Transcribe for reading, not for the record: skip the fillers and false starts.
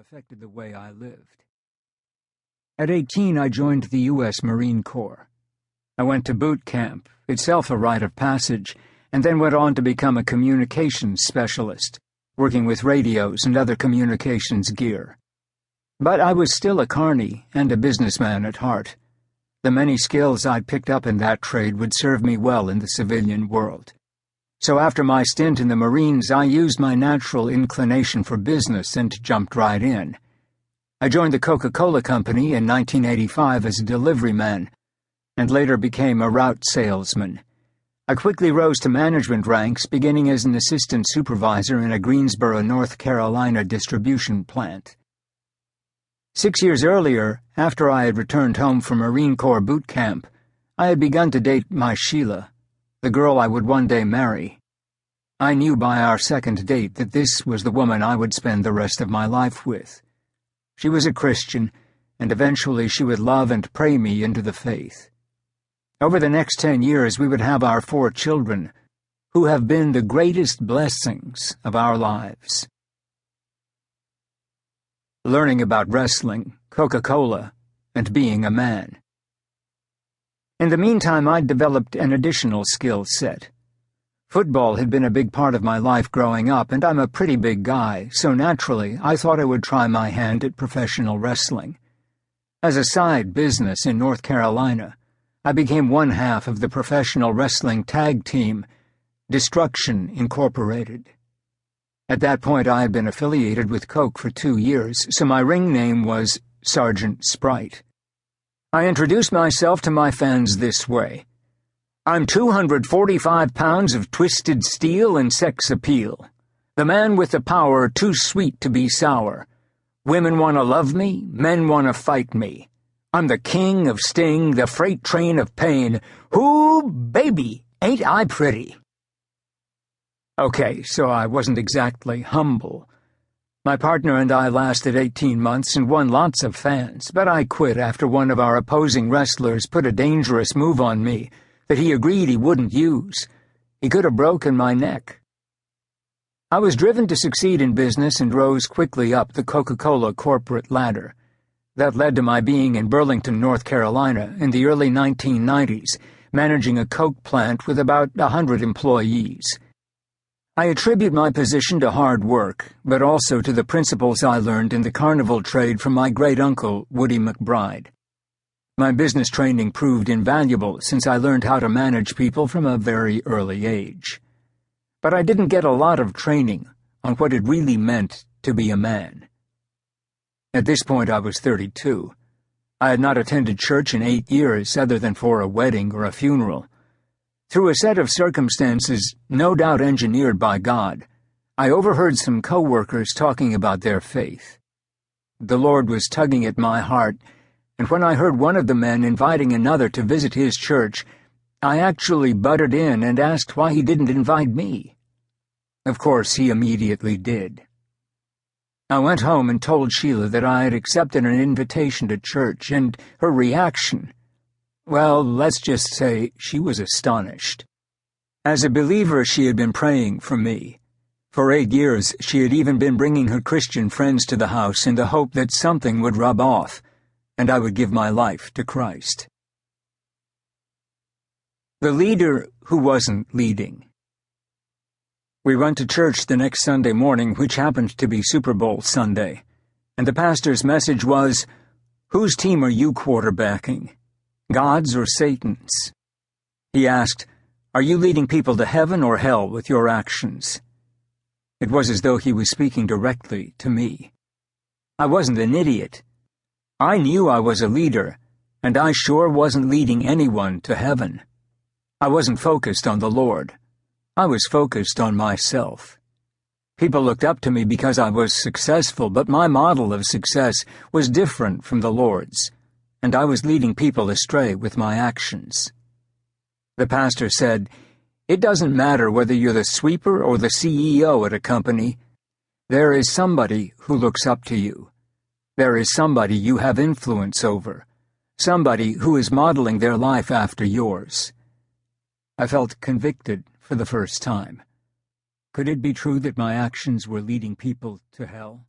affected the way I lived. At 18, I joined the U.S. Marine Corps. I went to boot camp, itself a rite of passage, and then went on to become a communications specialist, working with radios and other communications gear. But I was still a carny and a businessman at heart. The many skills I'd picked up in that trade would serve me well in the civilian world. So after my stint in the Marines, I used my natural inclination for business and jumped right in. I joined the Coca-Cola Company in 1985 as a delivery man, and later became a route salesman. I quickly rose to management ranks, beginning as an assistant supervisor in a Greensboro, North Carolina distribution plant. 6 years earlier, after I had returned home from Marine Corps boot camp, I had begun to date my Sheila, the girl I would one day marry. I knew by our second date that this was the woman I would spend the rest of my life with. She was a Christian, and eventually she would love and pray me into the faith. Over the next 10 years, we would have our 4 children, who have been the greatest blessings of our lives. Learning about wrestling, Coca-Cola, and being a man. In the meantime, I'd developed an additional skill set. Football had been a big part of my life growing up, and I'm a pretty big guy, so naturally I thought I would try my hand at professional wrestling. As a side business in North Carolina, I became one half of the professional wrestling tag team, Destruction Incorporated. At that point, I had been affiliated with Coke for 2 years, so my ring name was Sergeant Sprite. I introduced myself to my fans this way. I'm 245 pounds of twisted steel and sex appeal. The man with the power too sweet to be sour. Women want to love me, men want to fight me. I'm the king of sting, the freight train of pain. Whoo, baby, ain't I pretty? Okay, so I wasn't exactly humble. My partner and I lasted 18 months and won lots of fans, but I quit after one of our opposing wrestlers put a dangerous move on me that he agreed he wouldn't use. He could have broken my neck. I was driven to succeed in business and rose quickly up the Coca-Cola corporate ladder. That led to my being in Burlington, North Carolina, in the early 1990s, managing a Coke plant with about 100 employees. I attribute my position to hard work, but also to the principles I learned in the carnival trade from my great-uncle, Woody McBride. My business training proved invaluable since I learned how to manage people from a very early age. But I didn't get a lot of training on what it really meant to be a man. At this point, I was 32. I had not attended church in 8 years other than for a wedding or a funeral. Through a set of circumstances, no doubt engineered by God, I overheard some co-workers talking about their faith. The Lord was tugging at my heart, and when I heard one of the men inviting another to visit his church, I actually butted in and asked why he didn't invite me. Of course, he immediately did. I went home and told Sheila that I had accepted an invitation to church, and her reaction, well, let's just say she was astonished. As a believer, she had been praying for me. For 8 years, she had even been bringing her Christian friends to the house in the hope that something would rub off, and I would give my life to Christ. The leader who wasn't leading. We went to church the next Sunday morning, which happened to be Super Bowl Sunday, and the pastor's message was, "Whose team are you quarterbacking? God's or Satan's?" He asked, "Are you leading people to heaven or hell with your actions?" It was as though he was speaking directly to me. I wasn't an idiot. I knew I was a leader, and I sure wasn't leading anyone to heaven. I wasn't focused on the Lord. I was focused on myself. People looked up to me because I was successful, but my model of success was different from the Lord's, and I was leading people astray with my actions. The pastor said, "It doesn't matter whether you're the sweeper or the CEO at a company. There is somebody who looks up to you. There is somebody you have influence over, somebody who is modeling their life after yours." I felt convicted for the first time. Could it be true that my actions were leading people to hell?